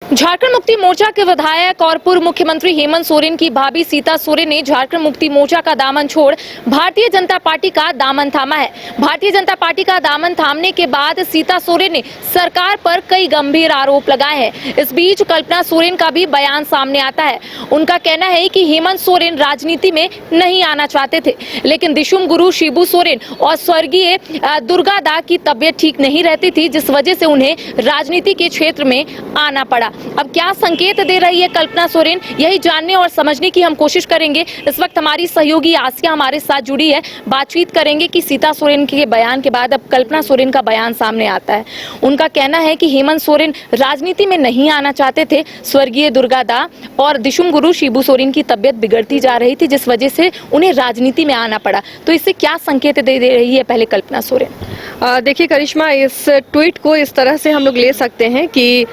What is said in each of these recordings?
झारखंड मुक्ति मोर्चा के विधायक और पूर्व मुख्यमंत्री हेमंत सोरेन की भाभी सीता सोरेन ने झारखंड मुक्ति मोर्चा का दामन छोड़ भारतीय जनता पार्टी का दामन थामा है। भारतीय जनता पार्टी का दामन थामने के बाद सीता सोरेन ने सरकार पर कई गंभीर आरोप लगाए हैं। इस बीच कल्पना सोरेन का भी बयान सामने आता है। उनका कहना है कि हेमंत सोरेन राजनीति में नहीं आना चाहते थे, लेकिन दिशुम गुरु शिबू सोरेन और स्वर्गीय दुर्गा दा की तबियत ठीक नहीं रहती थी, जिस वजह से उन्हें राजनीति के क्षेत्र में आना पड़ा। अब क्या संकेत दे रही है कल्पना सोरेन, यही जानने और समझने की हम कोशिश करेंगे। इस वक्त हमारी सहयोगी आसिया हमारे साथ जुड़ी है, बातचीत करेंगे कि सीता सोरेन के बयान के बाद अब कल्पना सोरेन का बयान सामने आता है। उनका कहना है कि हेमंत सोरेन राजनीति में नहीं आना चाहते थे, स्वर्गीय दुर्गा दा और दिशुम गुरु शिबू सोरेन की तबियत बिगड़ती जा रही थी, जिस वजह से उन्हें राजनीति में आना पड़ा। तो इससे क्या संकेत दे रही है पहले कल्पना सोरेन? देखिए करिश्मा, इस ट्वीट को इस तरह से हम लोग ले सकते हैं कि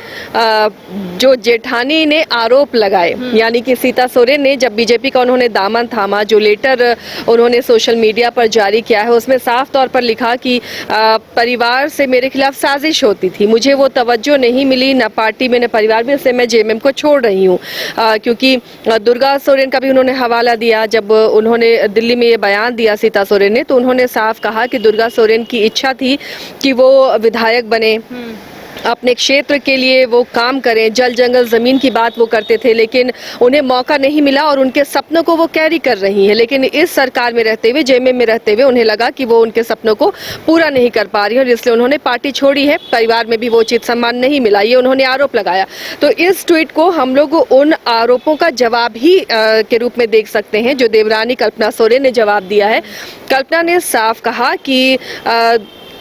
जो जेठानी ने आरोप लगाए, यानी कि सीता सोरेन ने जब बीजेपी का उन्होंने दामन थामा, जो लेटर उन्होंने सोशल मीडिया पर जारी किया है, उसमें साफ तौर पर लिखा कि परिवार से मेरे खिलाफ साजिश होती थी, मुझे वो तवज्जो नहीं मिली, न पार्टी में न परिवार में, इसलिए मैं जेएमएम को छोड़ रही हूँ। क्योंकि दुर्गा सोरेन का भी उन्होंने हवाला दिया। जब उन्होंने दिल्ली में ये बयान दिया सीता सोरेन ने, तो उन्होंने साफ कहा कि दुर्गा सोरेन की इच्छा थी कि वो विधायक बने, अपने क्षेत्र के लिए वो काम करें, जल जंगल जमीन की बात वो करते थे, लेकिन उन्हें मौका नहीं मिला और उनके सपनों को वो कैरी कर रही हैं। लेकिन इस सरकार में रहते हुए, जेएमएम में रहते हुए उन्हें लगा कि वो उनके सपनों को पूरा नहीं कर पा रही है और इसलिए उन्होंने पार्टी छोड़ी है। परिवार में भी वो उचित सम्मान नहीं मिला, ये उन्होंने आरोप लगाया। तो इस ट्वीट को हम लोग उन आरोपों का जवाब ही के रूप में देख सकते हैं जो देवरानी कल्पना सोरेन ने जवाब दिया है। कल्पना ने साफ कहा कि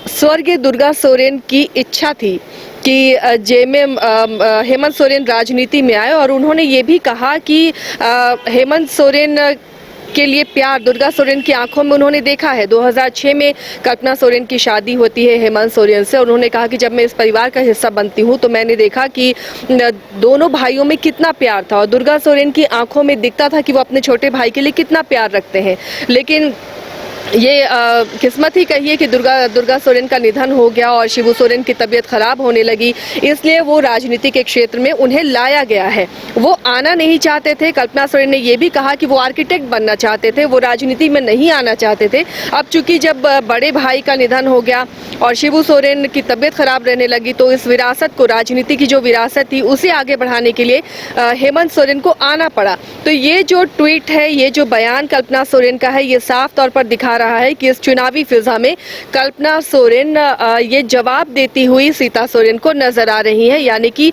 स्वर्गीय दुर्गा सोरेन की इच्छा थी कि जेएमएम हेमंत सोरेन राजनीति में आए और उन्होंने ये भी कहा कि हेमंत सोरेन के लिए प्यार दुर्गा सोरेन की आंखों में उन्होंने देखा है। 2006 में कल्पना सोरेन की शादी होती है हेमंत सोरेन से और उन्होंने कहा कि जब मैं इस परिवार का हिस्सा बनती हूँ तो मैंने देखा कि दोनों भाइयों में कितना प्यार था और दुर्गा सोरेन की आंखों में दिखता था कि वो अपने छोटे भाई के लिए कितना प्यार रखते हैं। लेकिन ये किस्मत ही कहिए कि दुर्गा सोरेन का निधन हो गया और शिबू सोरेन की तबीयत खराब होने लगी, इसलिए वो राजनीति के क्षेत्र में उन्हें लाया गया है। वो आना नहीं चाहते थे। कल्पना सोरेन ने ये भी कहा कि वो आर्किटेक्ट बनना चाहते थे, वो राजनीति में नहीं आना चाहते थे। अब चूंकि जब बड़े भाई का निधन हो गया और शिबू सोरेन की तबीयत खराब रहने लगी, तो इस विरासत को, राजनीति की जो विरासत थी, उसे आगे बढ़ाने के लिए हेमंत सोरेन को आना पड़ा। तो ये जो ट्वीट है, ये जो बयान कल्पना सोरेन का है, ये साफ तौर पर दिखा रहा है कि इस चुनावी फिजा में कल्पना सोरेन ये जवाब देती हुई सीता सोरेन को नजर आ रही है। यानी कि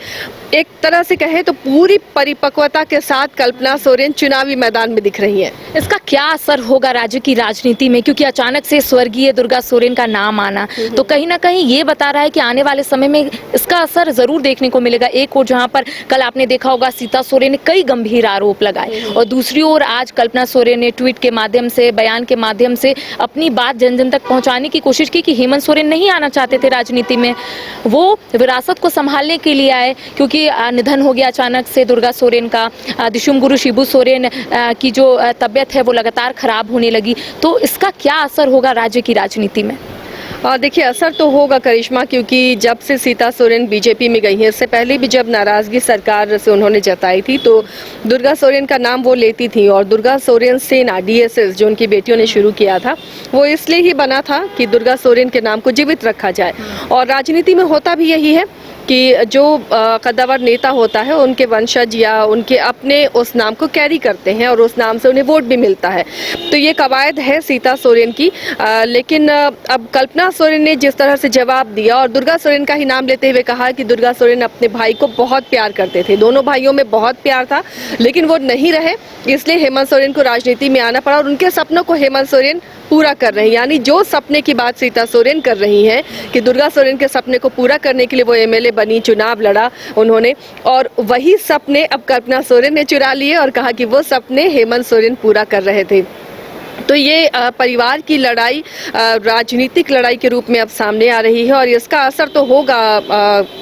एक तरह से कहे तो पूरी परिपक्वता के साथ कल्पना सोरेन चुनावी मैदान में दिख रही है। इसका क्या असर होगा राज्य की राजनीति में, क्योंकि अचानक से स्वर्गीय दुर्गा सोरेन का नाम आना तो कहीं ना कहीं ये बता रहा है कि आने वाले समय में इसका असर जरूर देखने को मिलेगा। एक ओर जहां पर कल आपने देखा होगा सीता सोरेन ने कई गंभीर आरोप लगाए और दूसरी ओर आज कल्पना सोरेन ने ट्वीट के माध्यम से, बयान के माध्यम से अपनी बात जन जन तक पहुंचाने की कोशिश की कि हेमंत सोरेन नहीं आना चाहते थे राजनीति में, वो विरासत को संभालने के लिए आए। क्योंकि निधन हो गया अचानक से दुर्गा सोरेन का, दिशुम गुरु शिबू सोरेन की जो तबियत है वो लगातार खराब होने लगी। तो इसका क्या असर होगा राज्य की राजनीति में? देखिए, असर तो होगा करिश्मा, क्योंकि जब से सीता सोरेन बीजेपी में गई हैं, इससे पहले भी जब नाराजगी सरकार से उन्होंने जताई थी तो दुर्गा सोरेन का नाम वो लेती थी और दुर्गा सोरेन सेना डीएसएस जो उनकी बेटियों ने शुरू किया था, वो इसलिए ही बना था कि दुर्गा सोरेन के नाम को जीवित रखा जाए। और राजनीति में होता भी यही है कि जो कद्दावर नेता होता है, उनके वंशज या उनके अपने उस नाम को कैरी करते हैं और उस नाम से उन्हें वोट भी मिलता है। तो ये कवायद है सीता सोरेन की। लेकिन अब कल्पना सोरेन ने जिस तरह से जवाब दिया और दुर्गा सोरेन का ही नाम लेते हुए कहा कि दुर्गा सोरेन अपने भाई को बहुत प्यार करते थे, दोनों भाइयों में बहुत प्यार था, लेकिन वो नहीं रहे, इसलिए हेमंत सोरेन को राजनीति में आना पड़ा और उनके सपनों को हेमंत सोरेन पूरा कर रहे हैं। यानी जो सपने की बात सीता सोरेन कर रही हैं कि दुर्गा सोरेन के सपने को पूरा करने के लिए वो एमएलए बनी, चुनाव लड़ा उन्होंने, और वही सपने अब कल्पना सोरेन ने चुरा लिए और कहा कि वो सपने हेमंत सोरेन पूरा कर रहे थे। तो ये परिवार की लड़ाई राजनीतिक लड़ाई के रूप में अब सामने आ रही है और इसका असर तो होगा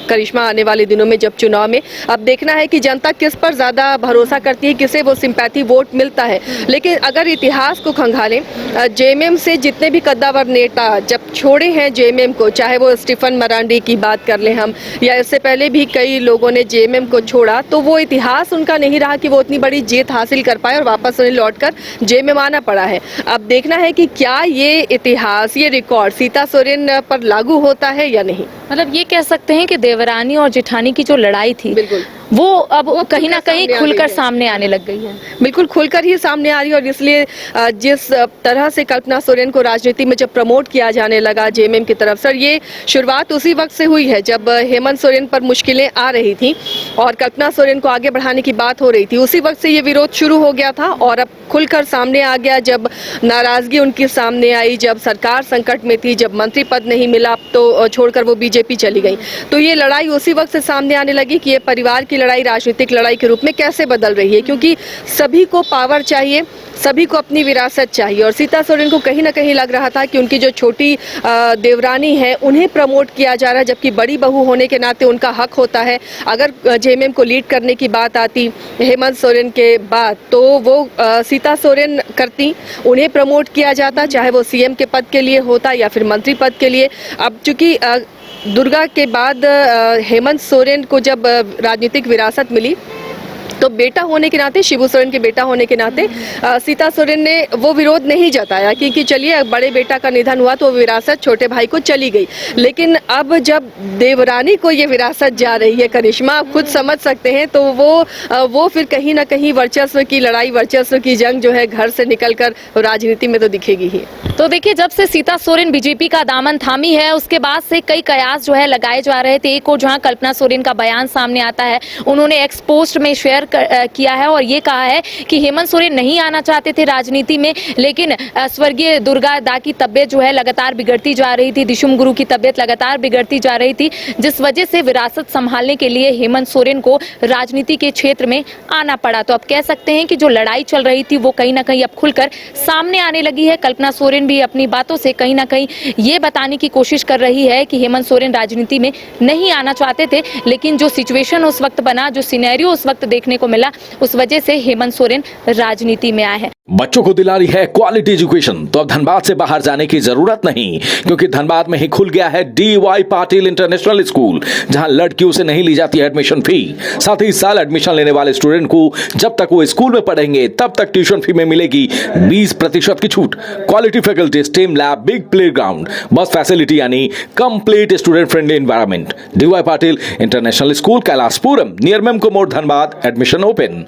करिश्मा आने वाले दिनों में जब चुनाव में अब देखना है कि जनता किस पर ज़्यादा भरोसा करती है, किसे वो सिंपैथी वोट मिलता है। लेकिन अगर इतिहास को खंगालें, जेएमएम से जितने भी कद्दावर नेता जब छोड़े हैं जेएमएम को, चाहे वो स्टीफन मरांडी की बात कर लें हम, या इससे पहले भी कई लोगों ने जेएमएम को छोड़ा, तो वो इतिहास उनका नहीं रहा कि वो उतनी बड़ी जीत हासिल कर पाए और वापस उन्हें लौटकर जेएमएम आना पड़ा है। अब देखना है कि क्या ये इतिहास, ये रिकॉर्ड सीता सोरेन पर लागू होता है या नहीं। मतलब ये कह सकते हैं कि देवरानी और जेठानी की जो लड़ाई थी बिल्कुल वो अब कहीं ना कहीं खुलकर सामने आने लग गई है। बिल्कुल खुलकर ही सामने आ रही है और इसलिए जिस तरह से कल्पना सोरेन को राजनीति में जब प्रमोट किया जाने लगा जेएमएम की तरफ से, ये शुरुआत उसी वक्त से हुई है जब हेमंत सोरेन पर मुश्किलें आ रही थी और कल्पना सोरेन को आगे बढ़ाने की बात हो रही थी। उसी वक्त से ये विरोध शुरू हो गया था और अब खुलकर सामने आ गया जब नाराजगी उनकी सामने आई, जब सरकार संकट में थी, जब मंत्री पद नहीं मिला तो छोड़कर वो बीजेपी चली गई। तो ये लड़ाई उसी वक्त से सामने आने लगी कि ये परिवार की लड़ाई राजनीतिक लड़ाई के रूप में कैसे बदल रही है, क्योंकि सभी को पावर चाहिए, सभी को अपनी विरासत चाहिए और सीता सोरेन को कहीं ना कहीं लग रहा था कि उनकी जो छोटी देवरानी है उन्हें प्रमोट किया जा रहा है, जबकि बड़ी बहू होने के नाते उनका हक होता है। अगर जेएमएम को लीड करने की बात आती हेमंत सोरेन के बाद तो वो सीता सोरेन करती, उन्हें प्रमोट किया जाता, चाहे वो सीएम के पद के लिए होता या फिर मंत्री पद के लिए। अब चूंकि दुर्गा के बाद हेमंत सोरेन को जब राजनीतिक विरासत मिली तो बेटा होने के नाते, शिबू सोरेन के बेटा होने के नाते सीता सोरेन ने वो विरोध नहीं जताया क्योंकि चलिए बड़े बेटा का निधन हुआ तो विरासत छोटे भाई को चली गई। लेकिन अब जब देवरानी को ये विरासत जा रही है, करिश्मा आप खुद समझ सकते हैं, तो वो फिर कहीं ना कहीं वर्चस्व की लड़ाई, वर्चस्व की जंग जो है घर से निकलकर राजनीति में तो दिखेगी ही। तो देखिए, जब से सीता सोरेन बीजेपी का दामन थामी है उसके बाद से कई कयास जो है लगाए जा रहे थे। एक और जहां कल्पना सोरेन का बयान सामने आता है, उन्होंने एक्स पोस्ट में शेयर किया है और ये कहा है कि हेमंत सोरेन नहीं आना चाहते थे राजनीति में, लेकिन स्वर्गीय दुर्गा दा की तबीयत जो है लगातार बिगड़ती जा रही थी, दिशुम गुरु की तबीयत लगातार बिगड़ती जा रही थी, जिस वजह से विरासत संभालने के लिए हेमंत सोरेन को राजनीति के क्षेत्र में आना पड़ा। तो अब कह सकते हैं कि जो लड़ाई चल रही थी वो कहीं ना कहीं अब खुलकर सामने आने लगी है। कल्पना सोरेन भी अपनी बातों से कहीं ना कहीं ये बताने की कोशिश कर रही है कि हेमंत सोरेन राजनीति में नहीं आना चाहते थे, लेकिन जो सिचुएशन उस वक्त बना, जो सिनेरियो उस वक्त देखने को मिला, उस वजह से हेमंत सोरेन राजनीति में आए हैं। बच्चों को दिला रही है क्वालिटी एजुकेशन, तो अब धनबाद से बाहर जाने की जरूरत नहीं, क्योंकि धनबाद में ही खुल गया है DY पाटिल इंटरनेशनल स्कूल, जहां लड़कियों से नहीं ली जाती है एडमिशन फी। साथ ही इस साल एडमिशन लेने वाले स्टूडेंट को जब तक वो स्कूल में पढ़ेंगे तब तक ट्यूशन फी में मिलेगी 20% की छूट। Quality faculty, STEM lab, big playground, bus facility यानी complete student friendly environment. DY Patil international school, Kailashpuram, near Memco मोड़, धनबाद। Admission open.